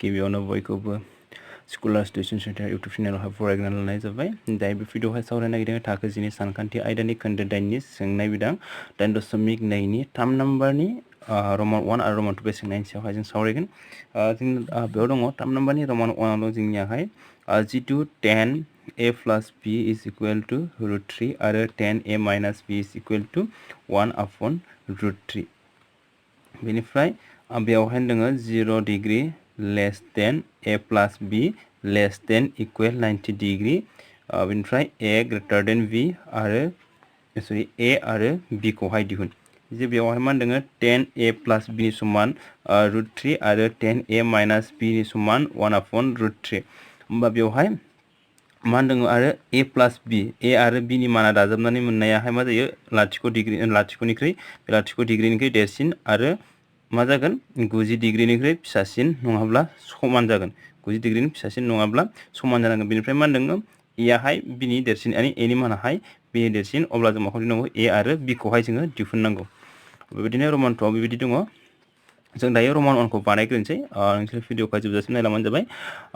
गिबियावनो बयखौबो स्कुलार tuition centre YouTube चेनेलावहाय फरायग्रा लानाय जाबाय दायो बे भिडिअ'आवहाय सावरायनो नागिरदों थाखो 10 सानखान्थि आयदानि खोन्दो 8नि सोंनाय बिदां 8.2नि 3 नम्बरनि रमान 1 आरो रमान 2 बे सोंनायनि सायावहाय जों सावरायगोन जों बेयाव दङ 3 नम्बरनि रमान 1 आव जोंनियाहाय जितु 10a plus b is equal to √3 आरो 10a minus b is equal to 1/√3 बेनिफ्राय बेयावहाय दङ 0 degree less than a plus b less than equal 90 degree बेनिफ्राय a ग्रेटर देन b आरो सरि a आरो b खौहाय दिहुन जे बेयावहाय मा दङ 10a plus b नि समान √3 आरो 10a minus b नि समान 1/√3 होमबा बेयावहाय मा दङ आरो a plus b a आरो b नि माना दाजाबनानै मोननायाहाय मा जायो लाथिख'निख्रुइ बे लाथिख' डिग्रीनिख्रुइ देरसिन आरो मा जागोन 90 डिग्रीनिख्रुइ फिसासिन नङाब्ला समान जागोन 90 डिग्रीनि फिसासिन नङाब्ला समान जानांगोन बेनिफ्राय मा दङ a आहाय b नि देरसिन यानी a नि मानाहाय b नि देरसिन अब्ला जों माखौ दिहुननांगौ a आरो b खौहाय जोङो दिहुननांगौ बेबायदिनो रमान 2 आव बेबायदि दङ जों दायो रमान 1 खौ बानायग्रोनोसै नोंसोर भिडिअखौ जोबजासिम नायलांबानो जाबाय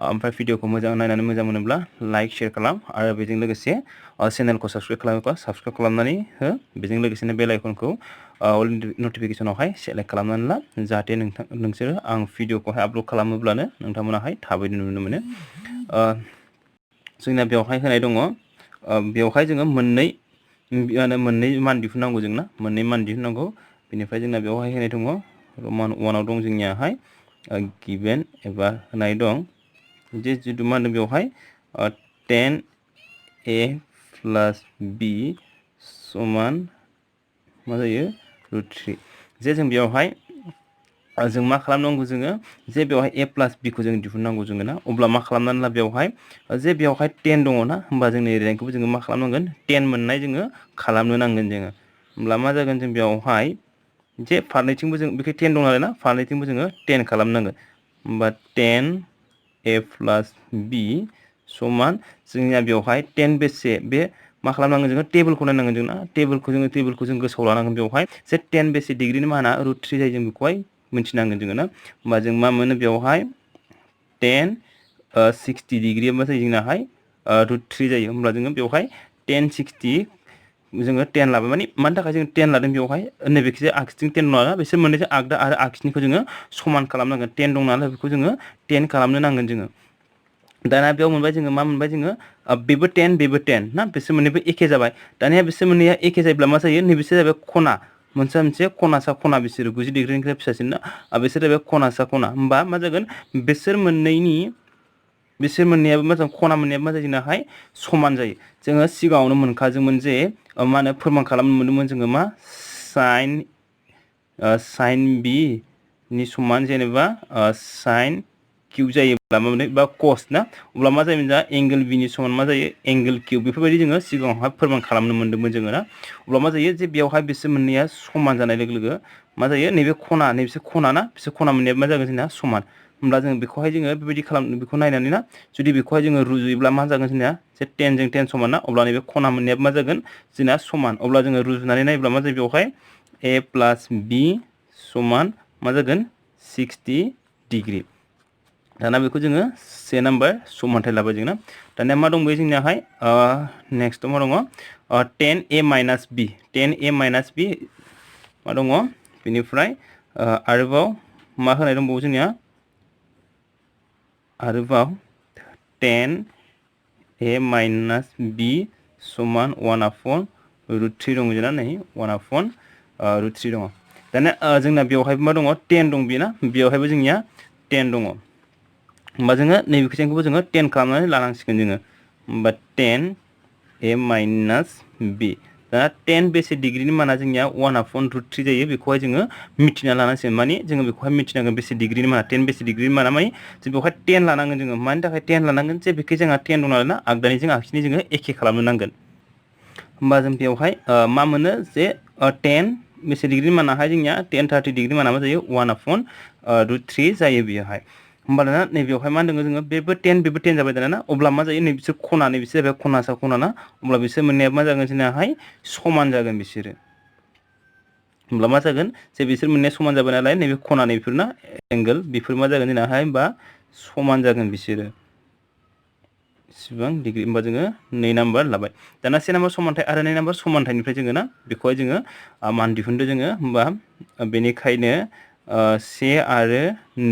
ओमफ्राय भिडिअखौ मोजां नायनानै मोजां मोनोब्ला लाइक शेयार खालाम आरो बेजों लोगोसे चेनेलखौ साबस्क्राइब खालामोबा साबस्क्राइब खालामनानै हो बेजों लोगोसेनो बेल आइकनखौ अल नटिफिकेशनावहाय सेलेक्ट खालामनानै ला जाहाथे नोंसोरो आं भिडिअखौहाय आपल'ड खालामोब्लानो नोंथांमोनाहाय थाबैनो नुनो मोनो जोंना बेवहाय होनाय दङ बेवहाय जोङो मोननै मान दिहुननांगौ जोंना मोननै मान दिहुननांगौ बेनिफ्राय जोंना बेवहाय होनाय दङ रमान 1 आव दं जोंनियाहाय गिभेन एबा होनाय दं जे जितु मा होनदों बेवहाय 10a plus b समान मा जायो √3 जे जों बेवहाय जों मा खालामनांगौ जोङो जे बेवहाय a plus b खौ जों दिहुननांगौ जोङो ना अब्ला मा खालामनानै ला बेवहाय जे बेवहाय 10 दङ ना होमबा जोंनि रेंकखौबो जोङो मा खालामनांगोन 10 मोननाय जोङो खालामनो नांगोन जोङो होमब्ला मा जागोन जों बेवहाय जे फारनैथिंबो जों बेखौ 10 दं नालाय ना फारनैथिंबो जोङो 10 खालामनांगोन होमबा 10a plus b समान जोंनिया बेवहाय 10 बेसे बे मा खालामनांगोन जोङो टेबोलखौ नायनांगोन जोंना टेबोलखौ जों गोसोआव लानांगोन बेवहाय जे 10 बेसे डिग्रीनि माना √3 जायो जों बेखौहाय मिथिनांगोन जोङो ना होमबा जों मा मोनो बेवहाय 10 60 डिग्री मा जायो जोंनाहाय √3 जायो होमब्ला जोङो बेवहाय 10 60 जोङो 10 लाबाय मानि थाखाय जों 10 लादों बेवहाय नैबेखिजाय आगसिथिं 10 दं नालाय बिसोर मोननैजों आगदा आरो आगसिनिखौ जोङो समान खालामनांगोन 10 दं नालाय बेखौ जोङो 10 खालामनो नांगोन जोङो दाना बेयाव मोनबाय जोङो मा मोनबाय जोङो बेबो 10 ना बिसोर मोननैबो एखे जाबाय दानिया बिसोर मोननैया एखे जायोब्ला मा जायो नैबिसोर जाबाय खना मोनसे खनासा खना बिसोरो 90 डिग्रीनिफ्राय फिसासिन ना बिसोर जाबाय खनासा खना होमबा मा जागोन बिसोर मोननैयाबो मा जागोन खना मोननैयाबो मा जायो जोंनाहाय समान जायो जोङो सिगाङावनो मोनखादोंमोन जे मा होनो फोरमान खालामनो मोनदोंमोन जोङो मा साइन बि नि समान जेनेबा साइन किउ जायोब्ला मा मोनो बा कस ना अब्ला मा जायोमोन जोंहा एंगेल बि नि समान मा जायो एंगेल किउ बेफोरबायदि जोङो सिगाङावहाय फोरमान खालामनो मोनदोंमोन जोङो ना अब्ला मा जायो जे बेयावहाय बिसोर मोननैया समान जानाय लोगो लोगो मा जायो नैबे खना नैबेसोर खना ना बिसोर खना मोननैया मा जागोन जोंना समान होमब्ला जों बेखौहाय जोङो बेबायदि बेखौ नायनानै ना जुदि बेखौहाय जोङो रुजुयोब्ला मा जागोन जोंना जे 10 जों 10 समान ना अब्ला नैबे खना मोननैया मा जागोन जोंना समान अब्ला जोङो रुजुनानै नायोब्ला मा जायो बेवहाय a plus b समान मा जागोन 60 डिग्री दाना बेखौ जोङो से नाम्बार समानथाय लाबाय जोंना दानिया मा दंबायो जोंनियाहाय नेक्स्टआव मा दङ 10a minus b मा दङ बेनिफ्राय आरोबाव मा होनाय दंबावो जोंनिया आरोबाव 10a minus b समान 1/√3 दङ जोंना नै 1/√3 दङ दानिया जोंना बेवहाय मा दङ 10 दं बेना बेवहायबो जोंनिया 10 दङ होमबा जोङो नैबे कुइसनखौबो जोङो 10 खालामनानै लानांसिगोन जोङो होमबा 10a minus b दा 10 बेसे डिग्रीनि माना जोंनिया 1/√3 जायो बेखौहाय जोङो मिथिना लानांसिगोन माने जोङो बेखौहाय मिथिनांगोन बेसे डिग्रीनि माना 10 बेसे डिग्रीनि माना माने जों बेवहाय 10 लानांगोन जोङो मानि थाखाय 10 लानांगोन जे बेखै जोंहा 10 दं नालाय ना आगदानिजों आगसिनि जोङो एखे खालामनो नांगोन होमबा जों बेवहाय मा मोनो जे 10 बेसे डिग्रीनि मानाहाय जोंनिया 10 30 डिग्री माना मा जायो 1/√3 जायो बेयावहाय होमबा दाना नैबेयावहाय मा होनदों जोङो बेबो 10 जाबाय दाना ना अब्ला मा जायो नैबिसोर खना नैबिसोर जाबाय खनासा खना ना अब्ला बिसोर मोननैया मा जागोन जोंनाहाय समान जागोन बिसोरो होमब्ला मा जागोन जे बिसोर मोननैया समान जाबाय नालाय नैबे खना नैबेफोर ना एंगेल बेफोर मा जागोन जोंनाहाय होमबा समान जागोन बिसोरो बेसेबां डिग्री होमबा जोङो 2 नाम्बार लाबाय दाना 1 नाम्बार समानथाय आरो 2 नाम्बार समानथायनिफ्राय जोङो ना बेखौहाय जोङो मान दिहुनदो जोङो होमबा बेनिखायनो 1 आरो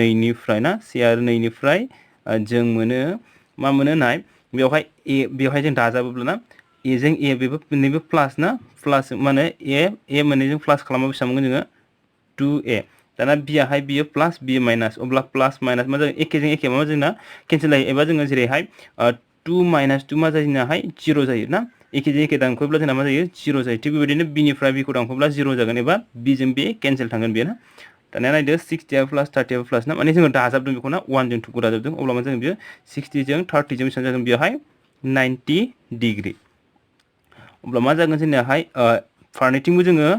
2 निफ्राय ना 1 आरो 2 निफ्राय जों मोनो मा मोनो नाय बेवहाय बेवहाय जों दाजाबोब्ला ना ए जों ए बेबो मोननैबो प्लास ना प्लास माने ए मोननैजों प्लास खालामबा बेसेबां मोनगोन जोङो 2a दाना b आहाय बियो प्लास b माइनास अब्ला प्लास माइनास मा जागोन एकेजों एके मा जोंना केन्सेल जायो एबा जोङो जेरैहाय 2 माइनास 2 मा जायोनाहाय 0 जायो ना एकेजों एके दानख'योब्ला जोंना मा जायो 0 जायो थिग बेबायदिनो b निफ्राय b खौ दानख'योब्ला 0 जागोन एबा b जों b केन्सेल थांगोन बेयो ना दानिया नायदो 60 प्लास 30 प्लास ना माने जोङो दाजाबदों बेखौ ना 1 जों 2 खौ दाजाबदों अब्ला मा जागोन बियो 60 जों 30 जों बेसेबां जागोन बेयावहाय 90 डिग्री अब्ला मा जागोन जोंनियाहाय फारनैथिंबो जोङो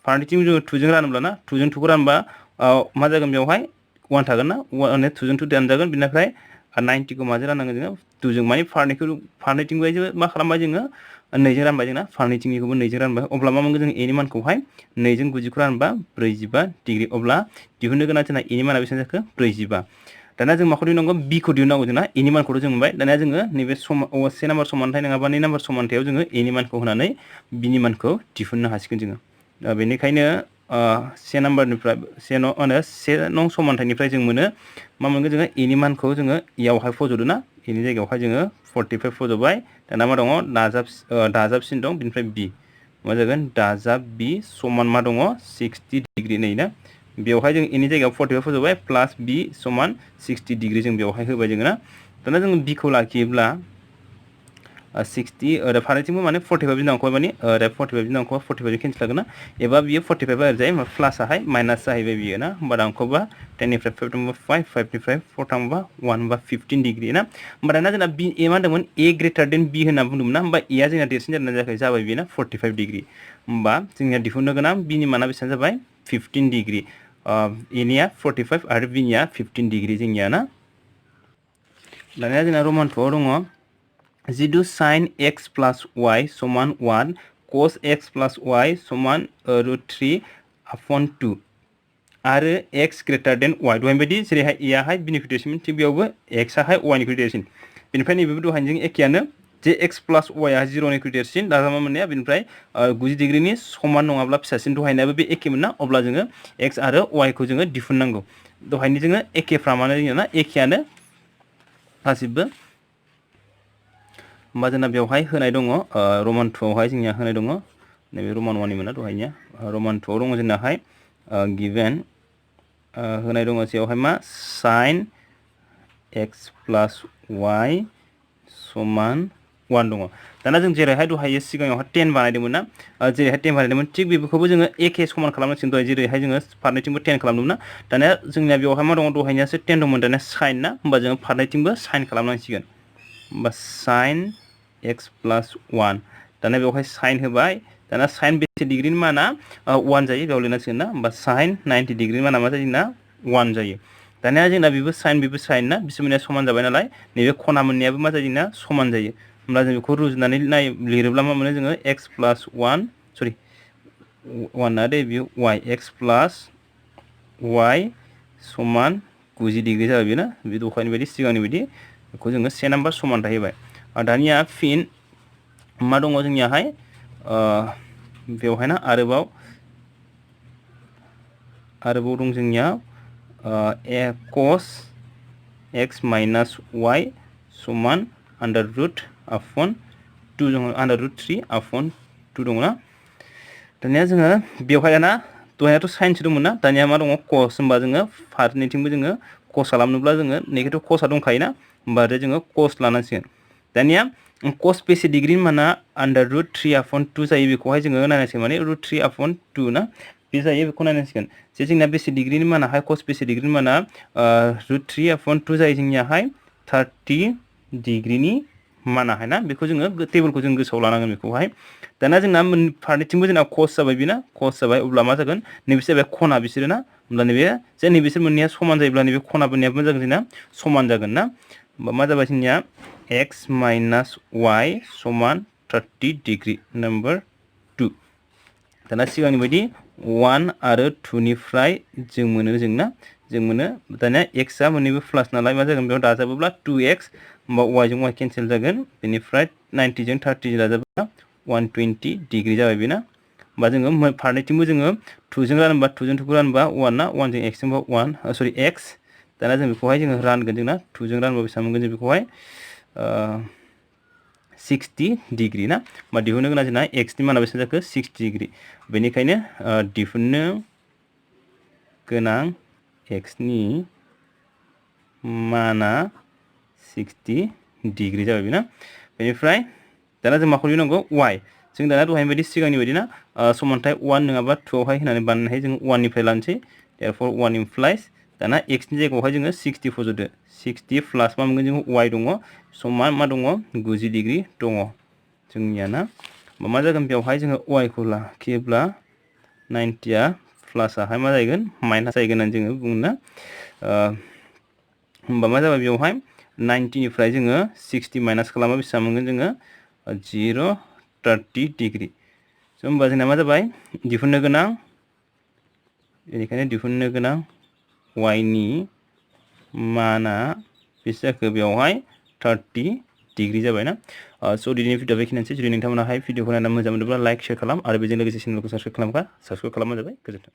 2 जों रानोब्ला ना 2 जों 2 खौ रानबा मा जागोन बेवहाय 1 थागोन ना 1 2 जों 2 दानजागोन बिनिफ्राय 90 खौ माजों राननांगोन जोङो 2 जों माने फारनैथिंबो मा खालामबाय जोङो 2 जों रानबाय जोंना फारनैथिंनिखौबो 2 जों रानबाय अब्ला मा मोनगोन जों ए नि मानखौहाय 2 जों 90 खौ रानबा 45 डिग्री अब्ला दिहुननो गोनां जोंना ए नि माना बेसेबां जाखो 45 दाना जों माखौ दिहुननांगौ b खौ दिहुननांगौ जोंना ए नि मानखौथ' जों मोनबाय दानिया जोङो नैबे 1 नाम्बार समानथाय नङाबा 2 नाम्बार समानथायाव जोङो ए नि मानखौ होनानै b नि मानखौ दिहुननो हासिगोन जोङो दा बेनिखायनो 1 नाम्बारनिफ्राय 1 नं समानथायनिफ्राय जों मोनो मा मोनगोन जोङो ए नि मानखौ जोङो इयावहाय फज'दो ना ए नि जायगायावहाय जोङो 45 फज'बाय दाना मा दङ दाजाबसिन दं बिनिफ्राय b मा जागोन दाजाब b समान मा दङ 60 डिग्री नै ना बेवहाय जों ए नि जायगायाव 45 फज'बाय प्लास b समान 60 डिग्री जों बेवहाय होबाय जोङो ना दाना जोङो b खौ लाखियोब्ला 60 ओरै फारनैथिंबो माने 45 दांखौहाय माने ओरै 45 दांखौहाय 45 जों केन्सेल जागोन ना एबा बियो 45 ओरैजाय प्लासआहाय माइनास जाहैबाय बियो ना होमबा दांखौबा 10 निफ्राय 5 थांबा 5 5 निफ्राय 4 थांबा 1 होमबा 15 डिग्री ना होमबा दाना जोंना b ए मा होनदोंमोन a ग्रेटार देन b होनना बुंदोंमोन ना होमबा a आ जोंना देरसिन जादोंना जायाखै जाबाय बेना 45 डिग्री होमबा जोंनिया दिहुननो गोनां b नि माना बेसेबां जाबाय 15 डिग्री a निया 45 आरो b निया 15 डिग्री जोंनिया ना दानिया जोंना रमान 2 आव दङ जिदु sin x plus y समान 1 cos x plus y समान √3 upon 2 आरो x ग्रेटार देन y दहाय बायदि जेरैहाय a आहाय बिनिख्रुइ देरसिन थिग बेयावबो x आहाय y निख्रुइ देरसिन बेनिफ्राय नैबेबो दहायजों एखेयानो जे x प्लास y आ 0 निख्रुइ देरसिन दाजाबा मोननाया बेनिफ्राय 90 डिग्रीनि समान नङाब्ला फिसासिन दहायनायाबो बे एखेमोन ना अब्ला जोङो x आरो y खौ जोङो दिहुननांगौ दहायनि जोङो एखेफ्रामानो जोंना एखेयानो गासिबो होमबा जोंना बेवहाय होनाय दङ रमान 2 आवहाय जोंनिया होनाय दङ नैबे रमान 1 नि मोना दहायनिया रमान 2 आव दङ जोंनाहाय गिभेन होनाय दङ जेरावहाय मा sin x plus y समान 1 दङ दाना जों जेरैहाय दहाय सिगाङावहाय 10 बानायदोंमोन ना जेरैहाय 10 बानायदोंमोन थिग बेखौबो जोङो एखे समान खालामनांसिगोन दहाय जेरैहाय जोङो फारनैथिंबो 10 खालामदोंमोन ना दानिया जोंनिया बेवहाय मा दङ दहायनियासो 10 दंमोन दानिया sin ना होमबा जोङो फारनैथिंबो sin खालामनांसिगोन होमबा sin x plus 1 दाना बेवहाय sin होबाय दाना sin बेसे डिग्रीनि माना 1 जायो बेयाव लिरनांसिगोन ना होमबा sin 90 डिग्रीनि माना मा जायो जोंना 1 जायो दानिया जोंना बेबो sin ना बिसोर मोननैया समान जाबाय नालाय नैबे खना मोननैयाबो मा जायो जोंना समान जायो होमब्ला जों बेखौ रुजुनानै लिरोब्ला मा मोनो जोङो x plus 1 सरि 1 ना दे बेयो y x plus y समान 90 डिग्री जाबाय बेयो ना बे दहायनि बायदि सिगांनि बायदि बेखौ जोङो 1 नाम्बार समानथाय होबाय दानिया फिन मा दङ जोंनियाहाय बेवहाय ना आरोबाव दं जोंनिया cos x minus y समान under root upon 2 दङ under root 3 upon 2 दङ ना दानिया जोङो बेवहाय ना दहायनाथ' साइन्स दंमोन ना दानिया मा दङ cos होमबा जोङो फारनैथिंबो जोङो cos खालामनोब्ला जोङो नेगेटिभ cosआ दंखायोना होमबा आरो जोङो cos लानांसिगोन दानिया cos बेसे डिग्रीनि माना under root 3 upon 2 जायो बेखौहाय जोङो नायनांसिगोन माने root 3 upon 2 ना बे जायो बेखौ नायनांसिगोन जे जोंना बेसे डिग्रीनि मानाहाय cos बेसे डिग्रीनि माना root 3 upon 2 जायो जोंनियाहाय 30 डिग्रीनि मानाहाय ना बेखौ जोङो टेबोलखौ जों गोसोआव लानांगोन बेखौहाय दाना जोंना फारनैथिंबो जोंना cos जाबाय बेना cos जाबाय अब्ला मा जागोन नैबेसो जाबाय खना बिसोरो ना होमब्ला नैबे जे नैबेसोर मोननैया समान जायोब्ला नैबे खना मोननैयाबो मा जागोन जोंना समान जागोन ना होमबा मा जाबाय जोंनिया x minus y समान 30 डिग्री नम्बर 2 दाना सिगांनि बायदि 1 आरो 2 निफ्राय जों मोनो दानिया x आ मोननैबो प्लास नालाय मा जागोन बेयाव दाजाबोब्ला 2x होमबा y जों y केन्सेल जागोन बेनिफ्राय 90 जों 30 जों दाजाबोब्ला 120 डिग्री जाबाय बेना होमबा जोङो फारनैथिंबो जोङो 2 जों रानबा 2 जों 2 खौ रानबा 1 ना 1 जों x जोंबा 1 सरि x दाना जों बेखौहाय जोङो रानगोन जोंना 2 जों रानबा बेसेबां मोनगोन जों बेखौहाय 60 डिग्री ना होमबा दिहुननो गोनां जोंना x नि माना बेसेबां जाखो 60 डिग्री बेनिखायनो दिहुननो गोनां x नि माना 60 डिग्री जाबाय बेना बेनिफ्राय दाना जों माखौ दिहुननांगौ y जों दाना दहायनि बायदि सिगांनि बायदि ना समानथाय 1 नङाबा 2 आवहाय होनानै बानायनो हायो जों 1 निफ्राय लानोसै therefore 1 implies दाना x नि जायगायावहाय जोङो 60 फज'दो 60 प्लास मा मोनगोन जों y दङ समान मा दङ 90 डिग्री दङ जोंनिया ना मा जागोन बेवहाय जोङो y खौ लाखियोब्ला 90 आ प्लासआहाय मा जागोन माइनास जागोन होननानै जोङो बुङो ना होमबा मा जाबाय बेवहाय 90 निफ्राय जोङो 60 माइनास खालामबा बेसेबां मोनगोन जोङो 30 डिग्री होमबा जोंना मा जाबाय दिहुननो गोनां बेनिखायनो दिहुननो गोनां y नि माना बेसे जाखो बेवहाय 30 डिग्री जाबाय ना स' दिनैनि भिडिअ बेखिनियानोसै जुदि नोंथांमोनाहाय भिडिअखौ नायनानै मोजां मोनोब्ला लाइक शेयार खालाम आरो बेजों लोगोसे चेनेलखौ साबस्क्राइब खालामबा साबस्क्राइब खालामबानो जाबाय गोजोन्थों।